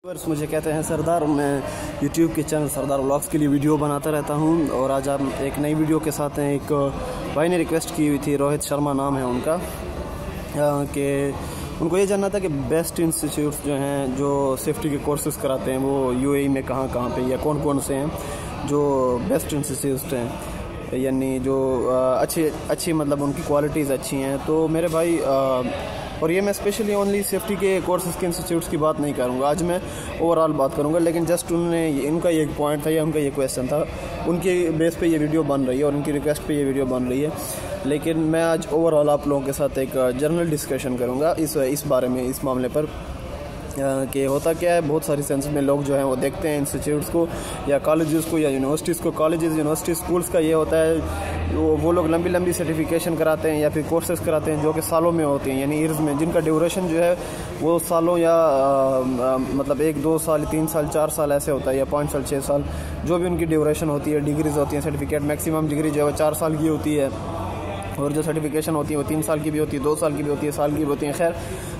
मुझे कहते हैं सरदार। मैं YouTube के चैनल सरदार व्लॉग्स के लिए वीडियो बनाता रहता हूं और आज आप एक नई वीडियो के साथ हैं। एक भाई ने रिक्वेस्ट की हुई थी, रोहित शर्मा नाम है उनका, कि उनको ये जानना था कि बेस्ट इंस्टीट्यूट्स जो हैं जो सेफ्टी के कोर्सेज कराते हैं वो UAE में कहाँ पे या कौन कौन से हैं जो बेस्ट इंस्टीट्यूट्स हैं, यानी जो अच्छी मतलब उनकी क्वालिटीज़ अच्छी हैं। तो मेरे भाई और ये मैं स्पेशली ओनली सेफ्टी के कोर्सेज के इंस्टीट्यूट्स की बात नहीं करूँगा, आज मैं ओवरऑल बात करूँगा। लेकिन जस्ट उनका ये पॉइंट था या उनका ये क्वेश्चन था, उनके बेस पे ये वीडियो बन रही है और उनकी रिक्वेस्ट पे ये वीडियो बन रही है। लेकिन मैं आज ओवरऑल आप लोगों के साथ एक जनरल डिस्कशन करूँगा इस बारे में, इस मामले पर कि होता क्या है। बहुत सारी सेंस में लोग जो हैं वो देखते हैं इंस्टीट्यूट्स को या कॉलेजेस को या यूनिवर्सिटीज़ को। कॉलेजेस यूनिवर्सिटी स्कूल्स का ये होता है वो लोग लंबी सर्टिफिकेशन कराते हैं या फिर कोर्सेज कराते हैं जो कि सालों में होती हैं, यानी ईयर्स में, जिनका ड्यूरेशन जो है वो सालों या मतलब 1-2 साल 3 साल 4 साल ऐसे होता है, या 5 साल 6 साल, जो भी उनकी ड्यूरेशन होती है। डिग्रीज होती हैं, सर्टिफिकेट मैक्सिमम डिग्री जो है 4 साल की होती है और जो सर्टिफिकेशन होती है वो 3 साल की भी होती है, 2 साल की भी होती है, साल की भी होती है। खैर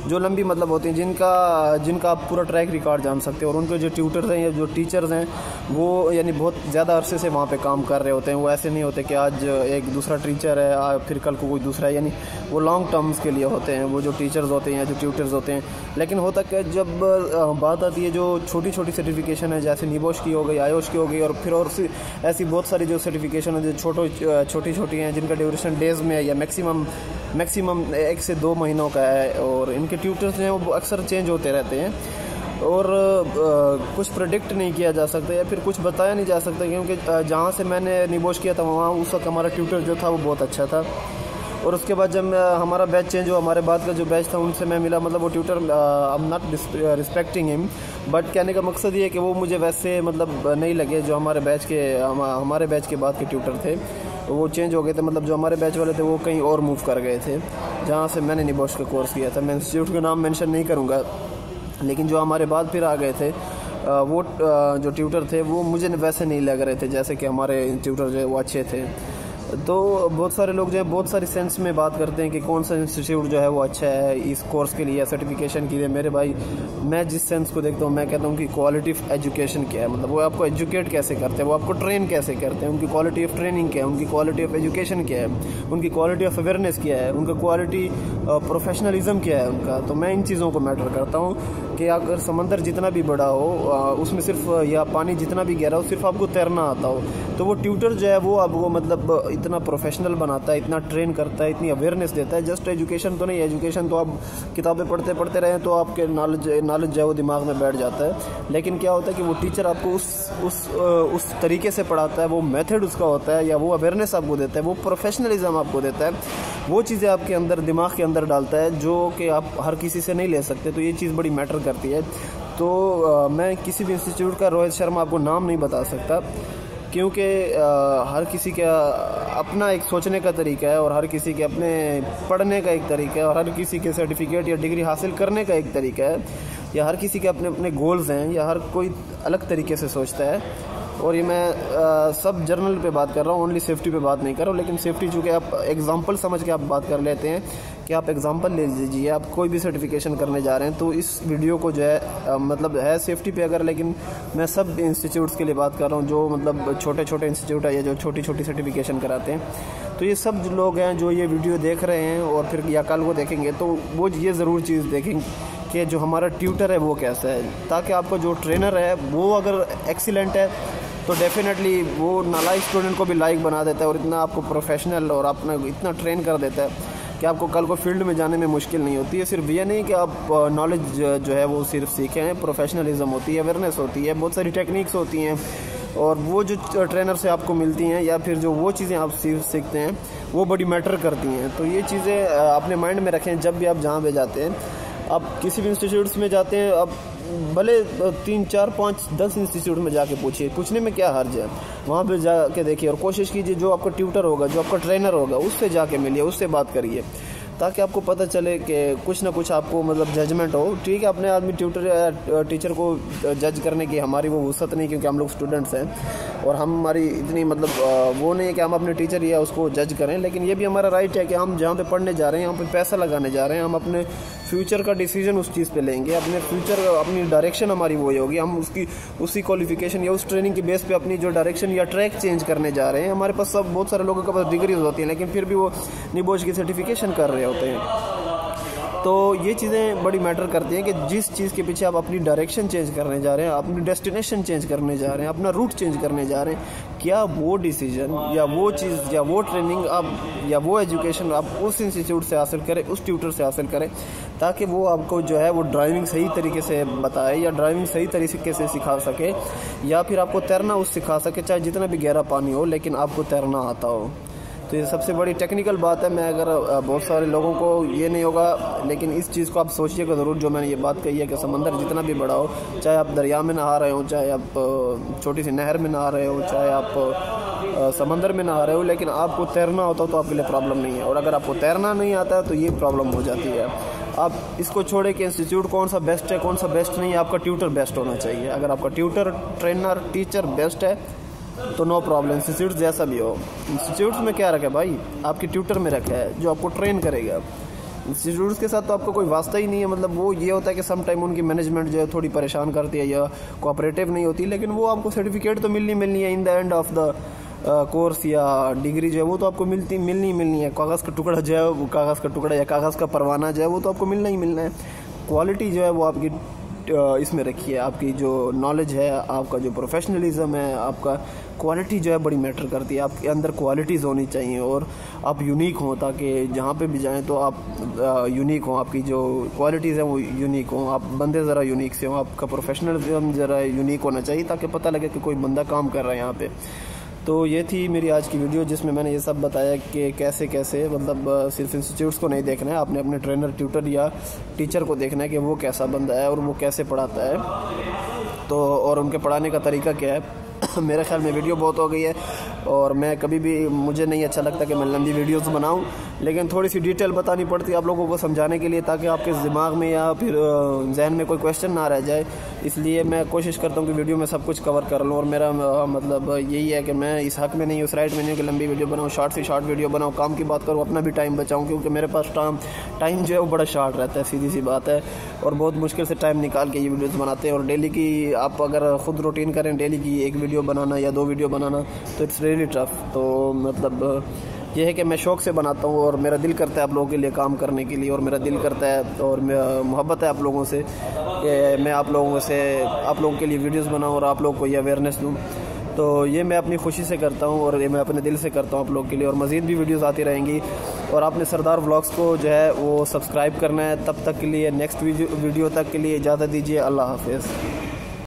जो लंबी मतलब होती हैं जिनका आप पूरा ट्रैक रिकॉर्ड जान सकते हो। और उनके जो ट्यूटर्स हैं या जो टीचर्स हैं वो यानी बहुत ज़्यादा अरसे से वहाँ पे काम कर रहे होते हैं। वो ऐसे नहीं होते कि आज एक दूसरा टीचर है फिर कल को कोई दूसरा है, यानी वो लॉन्ग टर्म्स के लिए होते हैं वो जो टीचर्स होते हैं या जो ट्यूटर्स होते हैं। लेकिन होता क्या, जब बात आती है जो छोटी सर्टिफिकेशन है, जैसे निबोश की हो गई, आयोश की हो गई, और फिर और ऐसी बहुत सारी जो सर्टिफिकेशन है जो छोटी हैं, जिनका ड्यूरेशन डेज़ में है या मैक्सिमम 1 से 2 महीनों का है, और इनके ट्यूटर्स हैं वो अक्सर चेंज होते रहते हैं और कुछ प्रेडिक्ट नहीं किया जा सकता या फिर कुछ बताया नहीं जा सकता। क्योंकि जहाँ से मैंने निबोश किया था वहाँ उस वक्त हमारा ट्यूटर जो था वो बहुत अच्छा था, और उसके बाद जब हमारा बैच चेंज हुआ, हमारे बाद का जो बैच था उनसे मैं मिला, मतलब वो tutor I am not respecting him, but कहने का मकसद ये है कि वो मुझे वैसे मतलब नहीं लगे जो हमारे बैच के बाद के ट्यूटर थे, वो चेंज हो गए थे। मतलब जो हमारे बैच वाले थे वो कहीं और मूव कर गए थे जहाँ से मैंने निबोश का कोर्स किया था। मैं इंस्टीट्यूट का नाम मेंशन नहीं करूँगा, लेकिन जो हमारे बाद फिर आ गए थे वो जो ट्यूटर थे वो मुझे वैसे नहीं लग रहे थे जैसे कि हमारे ट्यूटर जो है वो अच्छे थे। तो बहुत सारे लोग जो है बहुत सारी सेंस में बात करते हैं कि कौन सा इंस्टीट्यूट जो है वो अच्छा है इस कोर्स के लिए या सर्टिफिकेशन के लिए। मेरे भाई, मैं जिस सेंस को देखता हूँ मैं कहता हूँ कि क्वालिटी ऑफ एजुकेशन क्या है, मतलब वो आपको एजुकेट कैसे करते हैं, वो आपको ट्रेन कैसे करते हैं, उनकी क्वालिटी ऑफ ट्रेनिंग क्या है, उनकी क्वालिटी ऑफ एजुकेशन क्या है, उनकी क्वालिटी ऑफ अवेयरनेस क्या है, उनका क्वालिटी प्रोफेशनलिज्म क्या है उनका। तो मैं इन चीज़ों को मैटर करता हूँ कि अगर समंदर जितना भी बड़ा हो उसमें सिर्फ या पानी जितना भी गहरा हो सिर्फ आपको तैरना आता हो, तो वो ट्यूटर जो है वो आपको मतलब इतना प्रोफेशनल बनाता है, इतना ट्रेन करता है, इतनी अवेयरनेस देता है। जस्ट एजुकेशन तो नहीं, एजुकेशन तो आप किताबें पढ़ते रहें तो आपके नॉलेज जो है वो दिमाग में बैठ जाता है। लेकिन क्या होता है कि वो टीचर आपको उस तरीके से पढ़ाता है, वो मेथड उसका होता है, या वो अवेयरनेस आपको देता है, वो प्रोफेशनलिज्म आपको देता है, वो चीज़ें आपके अंदर दिमाग के अंदर डालता है जो कि आप हर किसी से नहीं ले सकते। तो ये चीज़ बड़ी मैटर करती है। तो मैं किसी भी इंस्टीट्यूट का रोहित शर्मा आपको नाम नहीं बता सकता, क्योंकि हर किसी का अपना एक सोचने का तरीका है और हर किसी के अपने पढ़ने का एक तरीका है और हर किसी के सर्टिफिकेट या डिग्री हासिल करने का एक तरीका है, या हर किसी के अपने गोल्स हैं, या हर कोई अलग तरीके से सोचता है। और ये मैं सब जर्नल पे बात कर रहा हूँ, ओनली सेफ्टी पे बात नहीं कर रहा हूँ। लेकिन सेफ्टी चूँकि आप एग्जांपल समझ के आप बात कर लेते हैं कि आप एग्जांपल ले लीजिए, आप कोई भी सर्टिफिकेशन करने जा रहे हैं, तो इस वीडियो को जो है मतलब है सेफ्टी पे अगर, लेकिन मैं सब इंस्टीट्यूट्स के लिए बात कर रहा हूँ जो मतलब छोटे इंस्टीट्यूट है या जो छोटी सर्टिफिकेशन कराते हैं। तो ये सब जो लोग हैं जो ये वीडियो देख रहे हैं और फिर या कल को देखेंगे, तो वो ये ज़रूर चीज़ देखेंगे कि जो हमारा ट्यूटर है वो कैसा है, ताकि आपको जो ट्रेनर है वो अगर एक्सीलेंट है तो डेफिनेटली वो नालायक स्टूडेंट को भी लायक बना देता है और इतना आपको प्रोफेशनल और अपना इतना ट्रेन कर देता है कि आपको कल को फील्ड में जाने में मुश्किल नहीं होती है। सिर्फ ये नहीं कि आप नॉलेज जो है वो सिर्फ सीखें हैं, प्रोफेशनलिज्म होती है, अवेयरनेस होती है, बहुत सारी टेक्निक्स होती हैं, और वो जो ट्रेनर से आपको मिलती हैं या फिर जो वो चीज़ें आप सीखते हैं वो बड़ी मैटर करती हैं। तो ये चीज़ें अपने माइंड में रखें जब भी आप जहाँ पे जाते हैं। आप किसी भी इंस्टीट्यूट्स में जाते हैं, अब भले 3, 4, 5, 10 इंस्टीट्यूट में जाके पूछने में क्या हर्ज है, वहाँ पे जाके देखिए और कोशिश कीजिए जो आपका ट्यूटर होगा, जो आपका ट्रेनर होगा, उससे जाके मिलिए, उससे बात करिए, ताकि आपको पता चले कि कुछ ना कुछ आपको मतलब जजमेंट हो। ठीक है, अपने आदमी ट्यूटर या टीचर को जज करने की हमारी वो वसत नहीं, क्योंकि हम लोग स्टूडेंट्स हैं और हमारी इतनी मतलब वो नहीं है कि हम अपने टीचर या उसको जज करें। लेकिन ये भी हमारा राइट है कि हम जहाँ पे पढ़ने जा रहे हैं, यहाँ पे पैसा लगाने जा रहे हैं, हम अपने फ्यूचर का डिसीजन उस चीज़ पे लेंगे, अपने फ्यूचर अपनी डायरेक्शन हमारी वही होगी, हम उसी क्वालिफिकेशन या उस ट्रेनिंग के बेस पे अपनी जो डायरेक्शन या ट्रैक चेंज करने जा रहे हैं। हमारे पास सब बहुत सारे लोगों के पास डिग्रीज होती हैं, लेकिन फिर भी वो निबोश की सर्टिफिकेशन कर रहे होते हैं। तो ये चीज़ें बड़ी मैटर करती हैं कि जिस चीज़ के पीछे आप अपनी डायरेक्शन चेंज करने जा रहे हैं, अपनी डेस्टिनेशन चेंज करने जा रहे हैं, अपना रूट चेंज करने जा रहे हैं, क्या वो डिसीजन या वो चीज़ या वो ट्रेनिंग आप या वो एजुकेशन आप उस इंस्टीट्यूट से हासिल करें, उस ट्यूटर से हासिल करें, ताकि वो आपको जो है वो ड्राइविंग सही तरीके से बताए या ड्राइविंग सही तरीके से सिखा सके, या फिर आपको तैरना उस सिखा सके, चाहे जितना भी गहरा पानी हो लेकिन आपको तैरना आता हो। तो ये सबसे बड़ी टेक्निकल बात है। मैं अगर बहुत सारे लोगों को ये नहीं होगा, लेकिन इस चीज़ को आप सोचिएगा ज़रूर, जो मैंने ये बात कही है कि समंदर जितना भी बड़ा हो, चाहे आप दरिया में नहा रहे हो, चाहे आप छोटी सी नहर में नहा रहे हो, चाहे आप समंदर में नहा रहे हो, लेकिन आपको तैरना होता हो तो आपके लिए प्रॉब्लम नहीं है। और अगर आपको तैरना नहीं आता है तो ये प्रॉब्लम हो जाती है। आप इसको छोड़े कि इंस्टीट्यूट कौन सा बेस्ट है, कौन सा बेस्ट नहीं है, आपका ट्यूटर बेस्ट होना चाहिए। अगर आपका ट्यूटर, ट्रेनर, टीचर बेस्ट है तो नो प्रॉब्लम, इंस्टीट्यूट जैसा भी हो। इंस्टीट्यूट में क्या रखा है भाई, आपके ट्यूटर में रखा है जो आपको ट्रेन करेगा। इंस्टीट्यूट्स के साथ तो आपका कोई वास्ता ही नहीं है। मतलब वो ये होता है कि सम टाइम उनकी मैनेजमेंट जो है थोड़ी परेशान करती है या कोऑपरेटिव नहीं होती, लेकिन वो आपको सर्टिफिकेट तो मिलनी है in the end of the course या डिग्री जो है वो तो आपको मिलनी है। कागज़ का टुकड़ा जो है, वो कागज़ का टुकड़ा या कागज़ का परवाना जो है वो तो आपको मिलना ही मिलना है। क्वालिटी जो है वो आपकी इसमें रखिए, आपकी जो नॉलेज है, आपका जो प्रोफेशनलिज्म है, आपका क्वालिटी जो है बड़ी मैटर करती है। आपके अंदर क्वालिटीज़ होनी चाहिए और आप यूनिक हों, ताकि जहाँ पे भी जाएं तो आप यूनिक हों, आपकी जो क्वालिटीज़ हैं वो यूनिक हों, आप बंदे ज़रा यूनिक से हों, आपका प्रोफेशनलिज्म ज़रा यूनिक होना चाहिए ताकि पता लगे कि कोई बंदा काम कर रहा है यहाँ पे। तो ये थी मेरी आज की वीडियो, जिसमें मैंने ये सब बताया कि कैसे कैसे मतलब सिर्फ इंस्टीट्यूट्स को नहीं देखना है, आपने अपने ट्रेनर, ट्यूटर या टीचर को देखना है कि वो कैसा बंदा है और वो कैसे पढ़ाता है, तो और उनके पढ़ाने का तरीका क्या है। मेरे ख्याल में वीडियो बहुत हो गई है और मैं कभी भी, मुझे नहीं अच्छा लगता कि मैं लंबी वीडियोस बनाऊं, लेकिन थोड़ी सी डिटेल बतानी पड़ती है आप लोगों को समझाने के लिए, ताकि आपके दिमाग में या फिर जहन में कोई क्वेश्चन ना रह जाए। इसलिए मैं कोशिश करता हूं कि वीडियो में सब कुछ कवर कर लूं। और मेरा मतलब यही है कि मैं इस हक में नहीं, उस राइट में नहीं कि लंबी वीडियो बनाऊँ, शॉर्ट से शॉर्ट वीडियो बनाऊँ, काम की बात करूँ, अपना भी टाइम बचाऊँ, क्योंकि मेरे पास टाइम जो है वो बड़ा शॉर्ट रहता है, सीधी सी बात है। और बहुत मुश्किल से टाइम निकाल के ये वीडियोज़ बनाते हैं। और डेली की आप अगर ख़ुद रूटीन करें, डेली की एक वीडियो बनाना या 2 वीडियो बनाना, तो इट्स रियली टफ। तो मतलब ये है कि मैं शौक़ से बनाता हूँ और मेरा दिल करता है आप लोगों के लिए काम करने के लिए, और मेरा दिल करता है और मोहब्बत है आप लोगों से कि मैं आप लोगों के लिए वीडियोस बनाऊँ और आप लोगों को ये अवेयरनेस दूँ। तो ये मैं अपनी खुशी से करता हूँ और ये मैं अपने दिल से करता हूँ आप लोगों के लिए। और मज़ीद भी वीडियोस आती रहेंगी और आपने सरदार व्लॉग्स को जो है वो सब्सक्राइब करना है। तब तक के लिए, नेक्स्ट वीडियो तक के लिए इजाज़त दीजिए। अल्लाह हाफ़िज़।